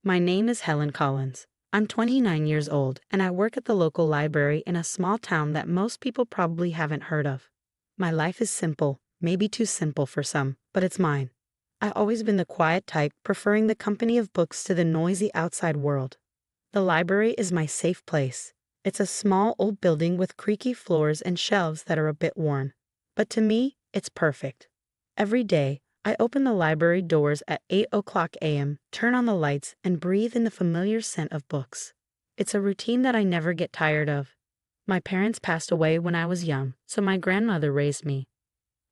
My name is Helen Collins. I'm 29 years old, and I work at the local library in a small town that most people probably haven't heard of. My life is simple, maybe too simple for some, but it's mine. I've always been the quiet type, preferring the company of books to the noisy outside world. The library is my safe place. It's a small old building with creaky floors and shelves that are a bit worn. But to me, it's perfect. Every day, I open the library doors at 8 o'clock a.m., turn on the lights, and breathe in the familiar scent of books. It's a routine that I never get tired of. My parents passed away when I was young, so my grandmother raised me.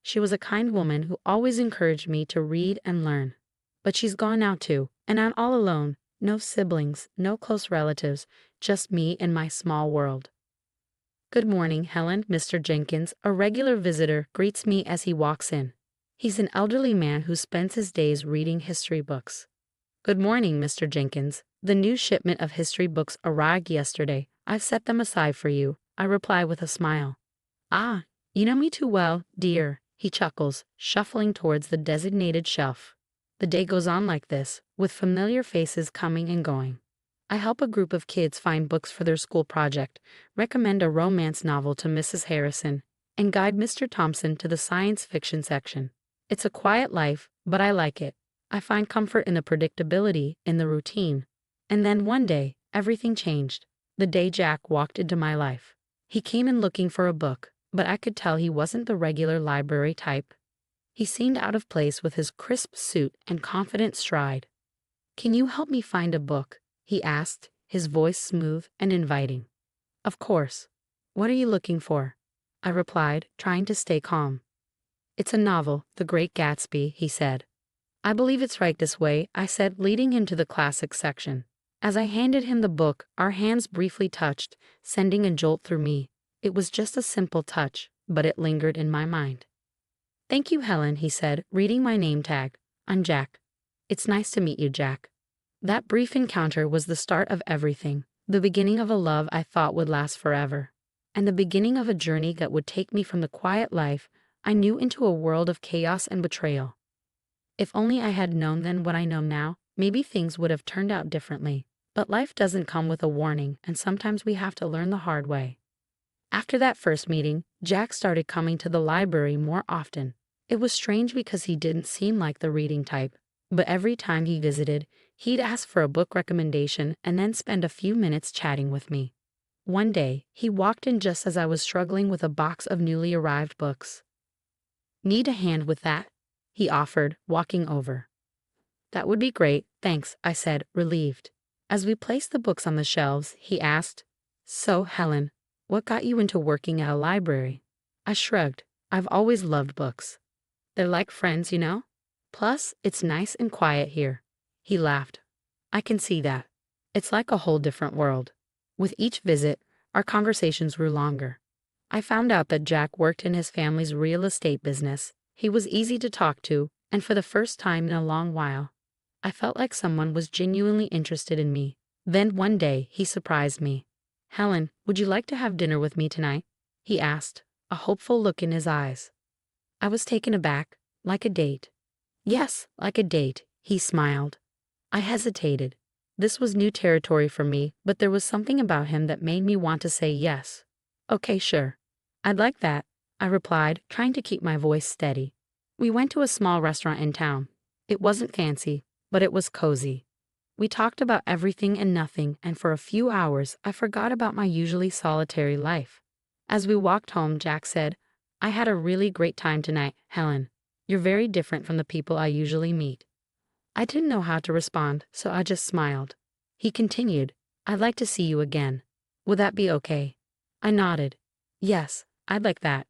She was a kind woman who always encouraged me to read and learn. But she's gone now too, and I'm all alone. No siblings, no close relatives, just me and my small world. "Good morning, Helen," Mr. Jenkins, a regular visitor, greets me as he walks in. He's an elderly man who spends his days reading history books. "Good morning, Mr. Jenkins. The new shipment of history books arrived yesterday. I've set them aside for you," I reply with a smile. "Ah, you know me too well, dear," he chuckles, shuffling towards the designated shelf. The day goes on like this, with familiar faces coming and going. I help a group of kids find books for their school project, recommend a romance novel to Mrs. Harrison, and guide Mr. Thompson to the science fiction section. It's a quiet life, but I like it. I find comfort in the predictability, in the routine. And then one day, everything changed. The day Jack walked into my life. He came in looking for a book, but I could tell he wasn't the regular library type. He seemed out of place with his crisp suit and confident stride. "Can you help me find a book?" he asked, his voice smooth and inviting. "Of course. What are you looking for?" I replied, trying to stay calm. "It's a novel, The Great Gatsby," he said. "I believe it's right this way," I said, leading him to the classics section. As I handed him the book, our hands briefly touched, sending a jolt through me. It was just a simple touch, but it lingered in my mind. "Thank you, Helen," he said, reading my name tag. "I'm Jack." "It's nice to meet you, Jack." That brief encounter was the start of everything, the beginning of a love I thought would last forever, and the beginning of a journey that would take me from the quiet life I knew into a world of chaos and betrayal. If only I had known then what I know now, maybe things would have turned out differently. But life doesn't come with a warning, and sometimes we have to learn the hard way. After that first meeting, Jack started coming to the library more often. It was strange because he didn't seem like the reading type, but every time he visited, he'd ask for a book recommendation and then spend a few minutes chatting with me. One day, he walked in just as I was struggling with a box of newly arrived books. "Need a hand with that?" he offered, walking over. "That would be great, thanks," I said, relieved. As we placed the books on the shelves, he asked, "So, Helen, what got you into working at a library?" I shrugged. "I've always loved books. They're like friends, you know? Plus, it's nice and quiet here." He laughed. "I can see that. It's like a whole different world." With each visit, our conversations grew longer. I found out that Jack worked in his family's real estate business. He was easy to talk to, and for the first time in a long while, I felt like someone was genuinely interested in me. Then one day, he surprised me. "Helen, would you like to have dinner with me tonight?" he asked, a hopeful look in his eyes. I was taken aback. "Like a date?" "Yes, like a date," he smiled. I hesitated. This was new territory for me, but there was something about him that made me want to say yes. "Okay, sure. I'd like that," I replied, trying to keep my voice steady. We went to a small restaurant in town. It wasn't fancy, but it was cozy. We talked about everything and nothing, and for a few hours, I forgot about my usually solitary life. As we walked home, Jack said, "I had a really great time tonight, Helen. You're very different from the people I usually meet." I didn't know how to respond, so I just smiled. He continued, "I'd like to see you again. Would that be okay?" I nodded. "Yes, I'd like that."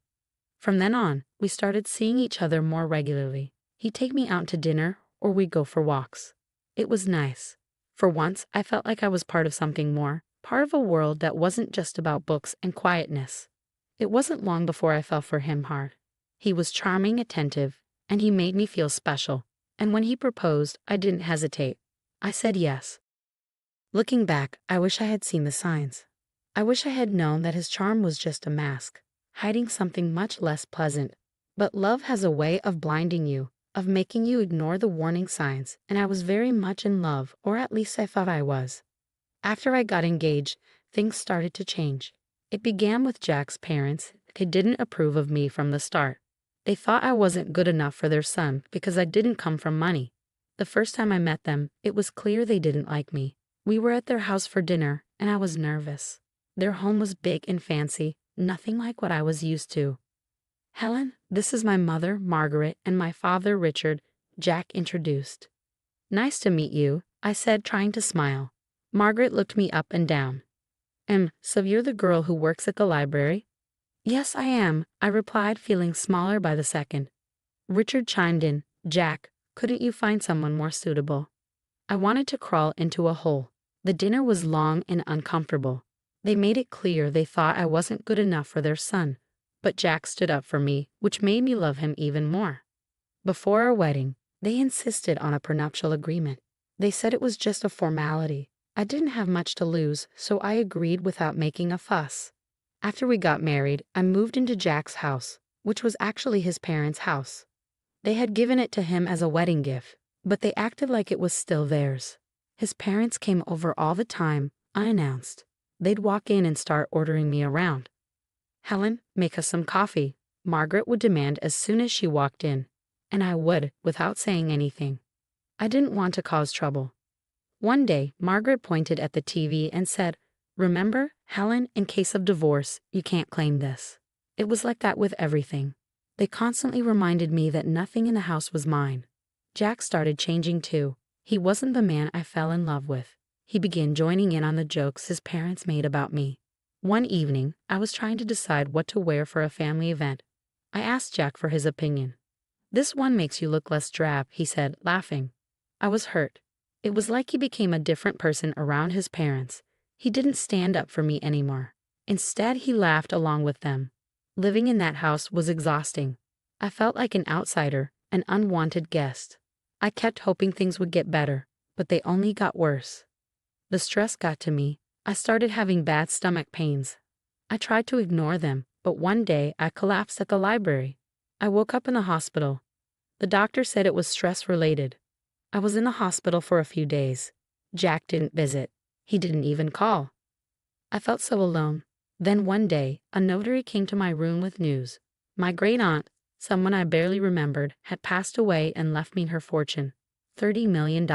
From then on, we started seeing each other more regularly. He'd take me out to dinner, or we'd go for walks. It was nice. For once, I felt like I was part of something more, part of a world that wasn't just about books and quietness. It wasn't long before I fell for him hard. He was charming, attentive, and he made me feel special. And when he proposed, I didn't hesitate. I said yes. Looking back, I wish I had seen the signs. I wish I had known that his charm was just a mask, hiding something much less pleasant. But love has a way of blinding you. of making you ignore the warning signs, and I was very much in love, or at least I thought I was. After I got engaged, things started to change. It began with Jack's parents. They didn't approve of me from the start. They thought I wasn't good enough for their son because I didn't come from money. The first time I met them, it was clear they didn't like me. We were at their house for dinner, and I was nervous. Their home was big and fancy, nothing like what I was used to. "Helen, this is my mother, Margaret, and my father, Richard," Jack introduced. "Nice to meet you," I said, trying to smile. Margaret looked me up and down. So you're the girl who works at the library?" "Yes, I am," I replied, feeling smaller by the second. Richard chimed in, "Jack, couldn't you find someone more suitable?" I wanted to crawl into a hole. The dinner was long and uncomfortable. They made it clear they thought I wasn't good enough for their son, but Jack stood up for me, which made me love him even more. Before our wedding, they insisted on a prenuptial agreement. They said it was just a formality. I didn't have much to lose, so I agreed without making a fuss. After we got married, I moved into Jack's house, which was actually his parents' house. They had given it to him as a wedding gift, but they acted like it was still theirs. His parents came over all the time, unannounced. They'd walk in and start ordering me around. "Helen, make us some coffee," Margaret would demand as soon as she walked in, and I would, without saying anything. I didn't want to cause trouble. One day, Margaret pointed at the TV and said, "Remember, Helen, in case of divorce, you can't claim this." It was like that with everything. They constantly reminded me that nothing in the house was mine. Jack started changing too. He wasn't the man I fell in love with. He began joining in on the jokes his parents made about me. One evening, I was trying to decide what to wear for a family event. I asked Jack for his opinion. "This one makes you look less drab," he said, laughing. I was hurt. It was like he became a different person around his parents. He didn't stand up for me anymore. Instead, he laughed along with them. Living in that house was exhausting. I felt like an outsider, an unwanted guest. I kept hoping things would get better, but they only got worse. The stress got to me. I started having bad stomach pains. I tried to ignore them, but one day I collapsed at the library. I woke up in the hospital. The doctor said it was stress-related. I was in the hospital for a few days. Jack didn't visit. He didn't even call. I felt so alone. Then one day, a notary came to my room with news. My great-aunt, someone I barely remembered, had passed away and left me her fortune, $30 million.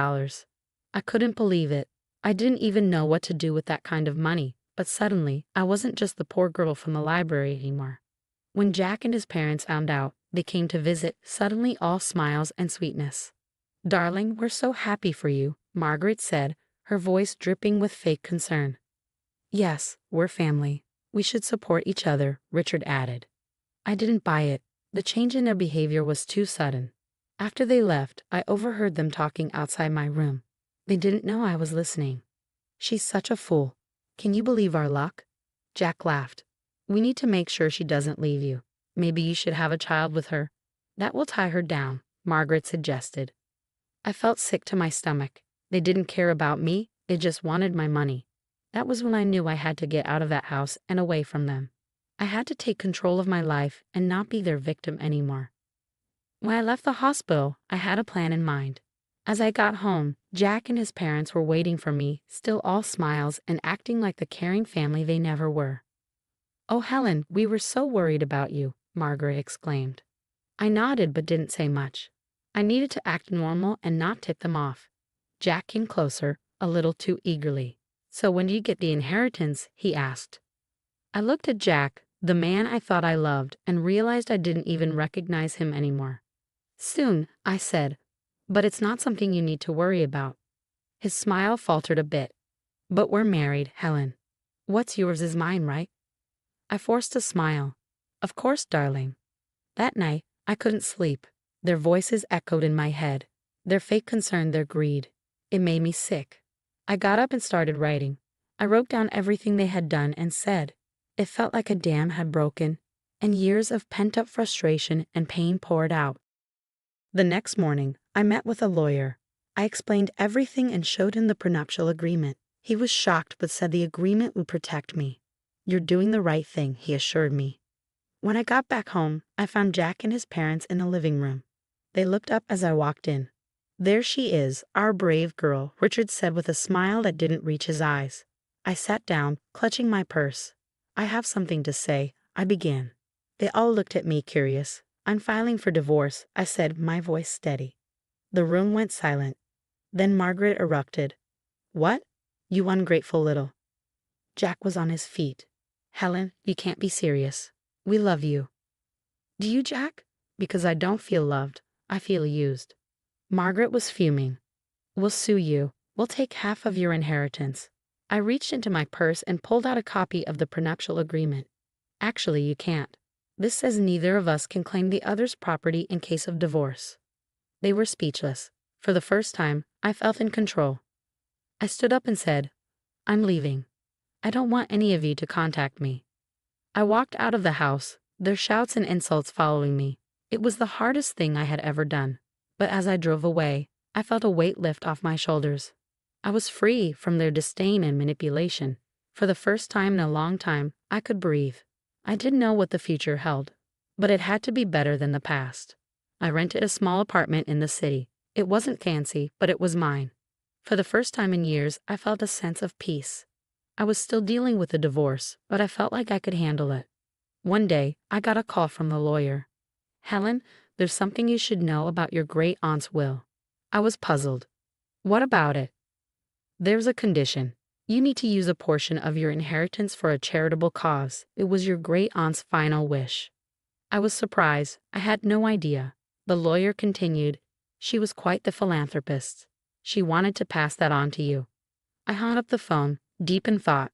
I couldn't believe it. I didn't even know what to do with that kind of money, but suddenly, I wasn't just the poor girl from the library anymore. When Jack and his parents found out, they came to visit, suddenly all smiles and sweetness. "Darling, we're so happy for you," Margaret said, her voice dripping with fake concern. "Yes, we're family. We should support each other," Richard added. I didn't buy it. The change in their behavior was too sudden. After they left, I overheard them talking outside my room. They didn't know I was listening. "She's such a fool. Can you believe our luck?" Jack laughed. "We need to make sure she doesn't leave you. Maybe you should have a child with her. That will tie her down," Margaret suggested. I felt sick to my stomach. They didn't care about me, they just wanted my money. That was when I knew I had to get out of that house and away from them. I had to take control of my life and not be their victim anymore. When I left the hospital, I had a plan in mind. As I got home, Jack and his parents were waiting for me, still all smiles and acting like the caring family they never were. "Oh, Helen, we were so worried about you," Margaret exclaimed. I nodded but didn't say much. I needed to act normal and not tip them off. Jack came closer, a little too eagerly. "So when do you get the inheritance?" he asked. I looked at Jack, the man I thought I loved, and realized I didn't even recognize him anymore. "Soon," I said, "but it's not something you need to worry about." His smile faltered a bit. "But we're married, Helen. What's yours is mine, right?" I forced a smile. "Of course, darling." That night, I couldn't sleep. Their voices echoed in my head. Their fake concern, their greed. It made me sick. I got up and started writing. I wrote down everything they had done and said. It felt like a dam had broken, and years of pent-up frustration and pain poured out. The next morning, I met with a lawyer. I explained everything and showed him the prenuptial agreement. He was shocked but said the agreement would protect me. "You're doing the right thing," he assured me. When I got back home, I found Jack and his parents in the living room. They looked up as I walked in. There she is, our brave girl, Richard said with a smile that didn't reach his eyes. I sat down, clutching my purse. I have something to say, I began. They all looked at me curious. I'm filing for divorce, I said, my voice steady. The room went silent. Then Margaret erupted. What? You ungrateful little. Jack was on his feet. Helen, you can't be serious. We love you. Do you, Jack? Because I don't feel loved. I feel used. Margaret was fuming. We'll sue you. We'll take half of your inheritance. I reached into my purse and pulled out a copy of the prenuptial agreement. Actually, you can't. This says neither of us can claim the other's property in case of divorce. They were speechless. For the first time, I felt in control. I stood up and said, I'm leaving. I don't want any of you to contact me. I walked out of the house, their shouts and insults following me. It was the hardest thing I had ever done. But as I drove away, I felt a weight lift off my shoulders. I was free from their disdain and manipulation. For the first time in a long time, I could breathe. I didn't know what the future held, but it had to be better than the past. I rented a small apartment in the city. It wasn't fancy, but it was mine. For the first time in years, I felt a sense of peace. I was still dealing with the divorce, but I felt like I could handle it. One day, I got a call from the lawyer. Helen, there's something you should know about your great-aunt's will. I was puzzled. What about it? There's a condition. You need to use a portion of your inheritance for a charitable cause. It was your great-aunt's final wish. I was surprised. I had no idea. The lawyer continued. She was quite the philanthropist. She wanted to pass that on to you. I hung up the phone, deep in thought.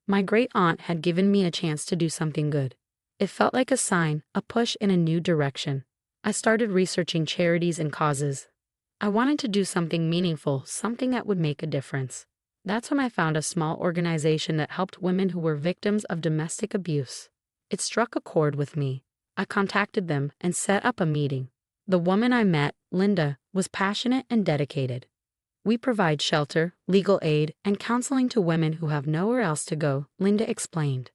My great-aunt had given me a chance to do something good. It felt like a sign, a push in a new direction. I started researching charities and causes. I wanted to do something meaningful, something that would make a difference. That's when I found a small organization that helped women who were victims of domestic abuse. It struck a chord with me. I contacted them and set up a meeting. The woman I met, Linda, was passionate and dedicated. We provide shelter, legal aid, and counseling to women who have nowhere else to go, Linda explained.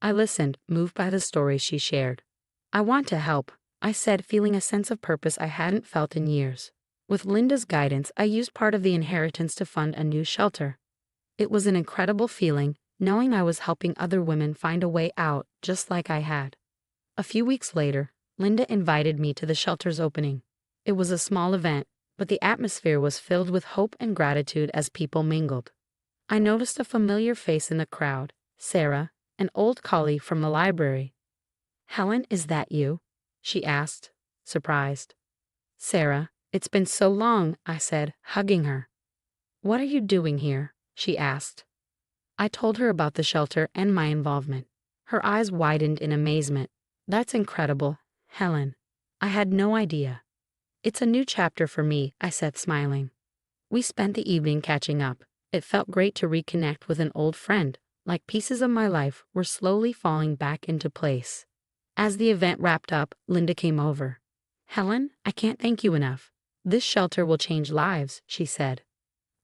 I listened, moved by the stories she shared. I want to help, I said, feeling a sense of purpose I hadn't felt in years. With Linda's guidance, I used part of the inheritance to fund a new shelter. It was an incredible feeling, knowing I was helping other women find a way out, just like I had. A few weeks later, Linda invited me to the shelter's opening. It was a small event, but the atmosphere was filled with hope and gratitude as people mingled. I noticed a familiar face in the crowd, Sarah, an old colleague from the library. Helen, is that you? She asked, surprised. Sarah, it's been so long, I said, hugging her. What are you doing here? She asked. I told her about the shelter and my involvement. Her eyes widened in amazement. That's incredible, Helen. I had no idea. It's a new chapter for me, I said, smiling. We spent the evening catching up. It felt great to reconnect with an old friend, like pieces of my life were slowly falling back into place. As the event wrapped up, Linda came over. Helen, I can't thank you enough. This shelter will change lives, she said.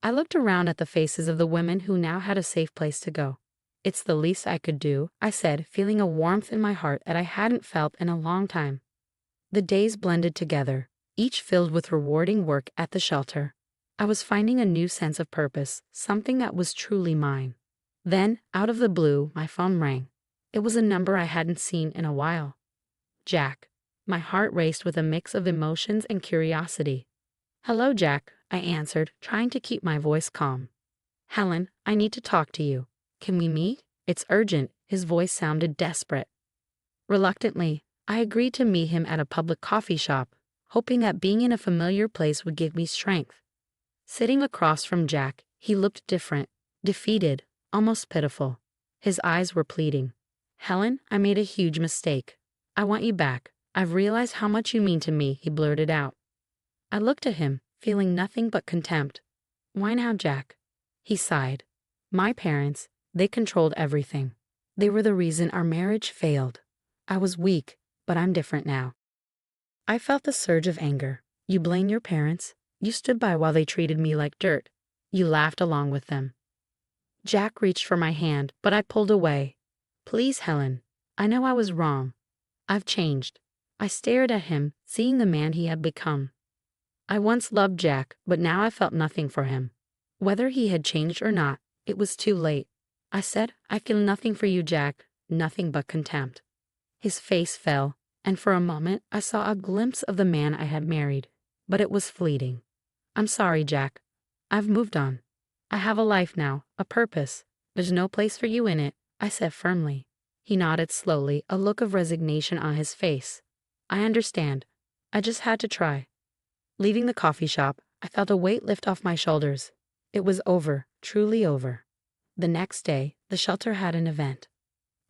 I looked around at the faces of the women who now had a safe place to go. It's the least I could do, I said, feeling a warmth in my heart that I hadn't felt in a long time. The days blended together, each filled with rewarding work at the shelter. I was finding a new sense of purpose, something that was truly mine. Then, out of the blue, my phone rang. It was a number I hadn't seen in a while. Jack. My heart raced with a mix of emotions and curiosity. Hello, Jack, I answered, trying to keep my voice calm. Helen, I need to talk to you. Can we meet? It's urgent. His voice sounded desperate. Reluctantly, I agreed to meet him at a public coffee shop, hoping that being in a familiar place would give me strength. Sitting across from Jack, he looked different, defeated, almost pitiful. His eyes were pleading. Helen, I made a huge mistake. I want you back. I've realized how much you mean to me, he blurted out. I looked at him, feeling nothing but contempt. Why now, Jack? He sighed. My parents, they controlled everything. They were the reason our marriage failed. I was weak, but I'm different now. I felt a surge of anger. You blame your parents? You stood by while they treated me like dirt. You laughed along with them. Jack reached for my hand, but I pulled away. Please, Helen. I know I was wrong. I've changed. I stared at him, seeing the man he had become. I once loved Jack, but now I felt nothing for him. Whether he had changed or not, it was too late. I said, I feel nothing for you, Jack, nothing but contempt. His face fell, and for a moment I saw a glimpse of the man I had married, but it was fleeting. I'm sorry, Jack. I've moved on. I have a life now, a purpose. There's no place for you in it, I said firmly. He nodded slowly, a look of resignation on his face. I understand. I just had to try. Leaving the coffee shop, I felt a weight lift off my shoulders. It was over, truly over. The next day, the shelter had an event.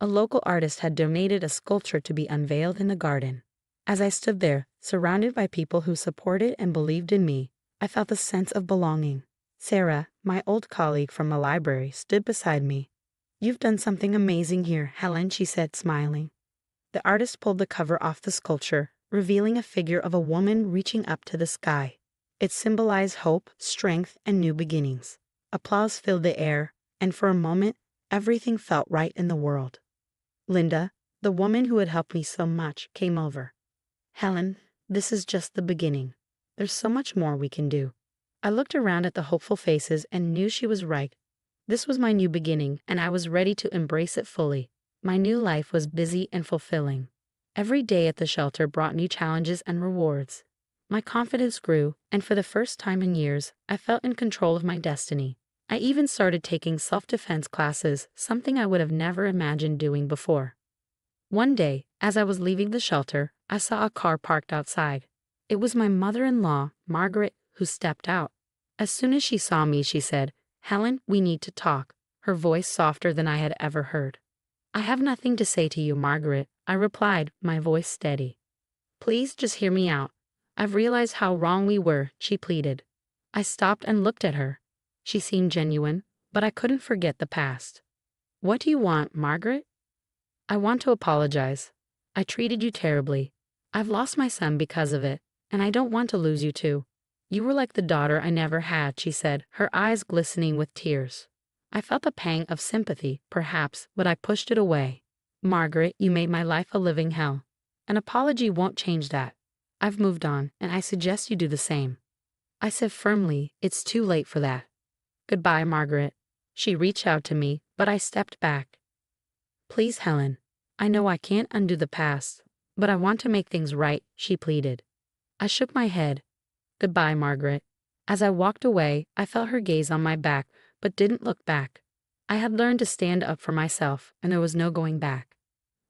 A local artist had donated a sculpture to be unveiled in the garden. As I stood there, surrounded by people who supported and believed in me, I felt a sense of belonging. Sarah, my old colleague from the library, stood beside me. You've done something amazing here, Helen, she said, smiling. The artist pulled the cover off the sculpture, revealing a figure of a woman reaching up to the sky. It symbolized hope, strength, and new beginnings. Applause filled the air, and for a moment, everything felt right in the world. Linda, the woman who had helped me so much, came over. Helen, this is just the beginning. There's so much more we can do. I looked around at the hopeful faces and knew she was right. This was my new beginning, and I was ready to embrace it fully. My new life was busy and fulfilling. Every day at the shelter brought new challenges and rewards. My confidence grew, and for the first time in years, I felt in control of my destiny. I even started taking self-defense classes, something I would have never imagined doing before. One day, as I was leaving the shelter, I saw a car parked outside. It was my mother-in-law, Margaret, who stepped out. As soon as she saw me, she said, Helen, we need to talk, her voice softer than I had ever heard. I have nothing to say to you, Margaret, I replied, my voice steady. Please just hear me out. I've realized how wrong we were, she pleaded. I stopped and looked at her. She seemed genuine, but I couldn't forget the past. What do you want, Margaret? I want to apologize. I treated you terribly. I've lost my son because of it, and I don't want to lose you too. You were like the daughter I never had, she said, her eyes glistening with tears. I felt a pang of sympathy, perhaps, but I pushed it away. Margaret, you made my life a living hell. An apology won't change that. I've moved on, and I suggest you do the same. I said firmly, it's too late for that. Goodbye, Margaret. She reached out to me, but I stepped back. Please, Helen. I know I can't undo the past, but I want to make things right, she pleaded. I shook my head. Goodbye, Margaret. As I walked away, I felt her gaze on my back, but didn't look back. I had learned to stand up for myself, and there was no going back.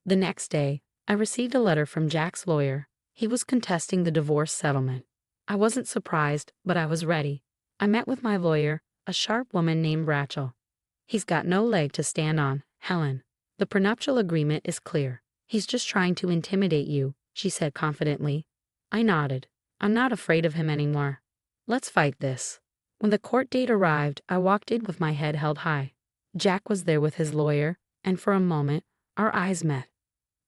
The next day, I received a letter from Jack's lawyer. He was contesting the divorce settlement. I wasn't surprised, but I was ready. I met with my lawyer, a sharp woman named Rachel. He's got no leg to stand on, Helen. The prenuptial agreement is clear. He's just trying to intimidate you, she said confidently. I nodded. I'm not afraid of him anymore. Let's fight this. When the court date arrived, I walked in with my head held high. Jack was there with his lawyer, and for a moment, our eyes met.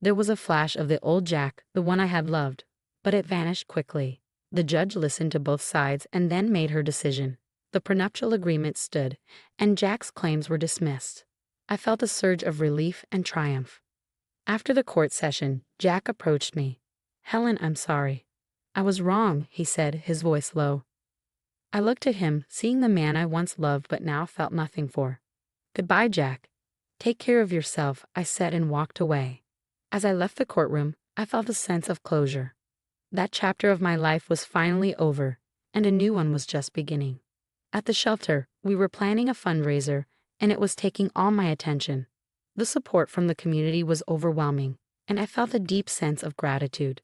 There was a flash of the old Jack, the one I had loved, but it vanished quickly. The judge listened to both sides and then made her decision. The prenuptial agreement stood, and Jack's claims were dismissed. I felt a surge of relief and triumph. After the court session, Jack approached me. Helen, I'm sorry. I was wrong, he said, his voice low. I looked at him, seeing the man I once loved but now felt nothing for. Goodbye, Jack. Take care of yourself, I said and walked away. As I left the courtroom, I felt a sense of closure. That chapter of my life was finally over, and a new one was just beginning. At the shelter, we were planning a fundraiser, and it was taking all my attention. The support from the community was overwhelming, and I felt a deep sense of gratitude.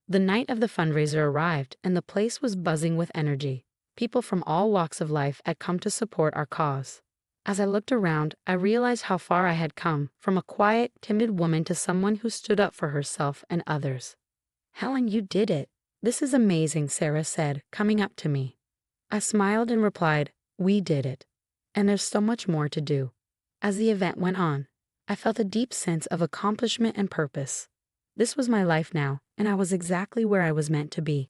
The night of the fundraiser arrived, and the place was buzzing with energy. People from all walks of life had come to support our cause. As I looked around, I realized how far I had come, from a quiet, timid woman to someone who stood up for herself and others. Helen, you did it. This is amazing, Sarah said, coming up to me. I smiled and replied, we did it. And there's so much more to do. As the event went on, I felt a deep sense of accomplishment and purpose. This was my life now, and I was exactly where I was meant to be.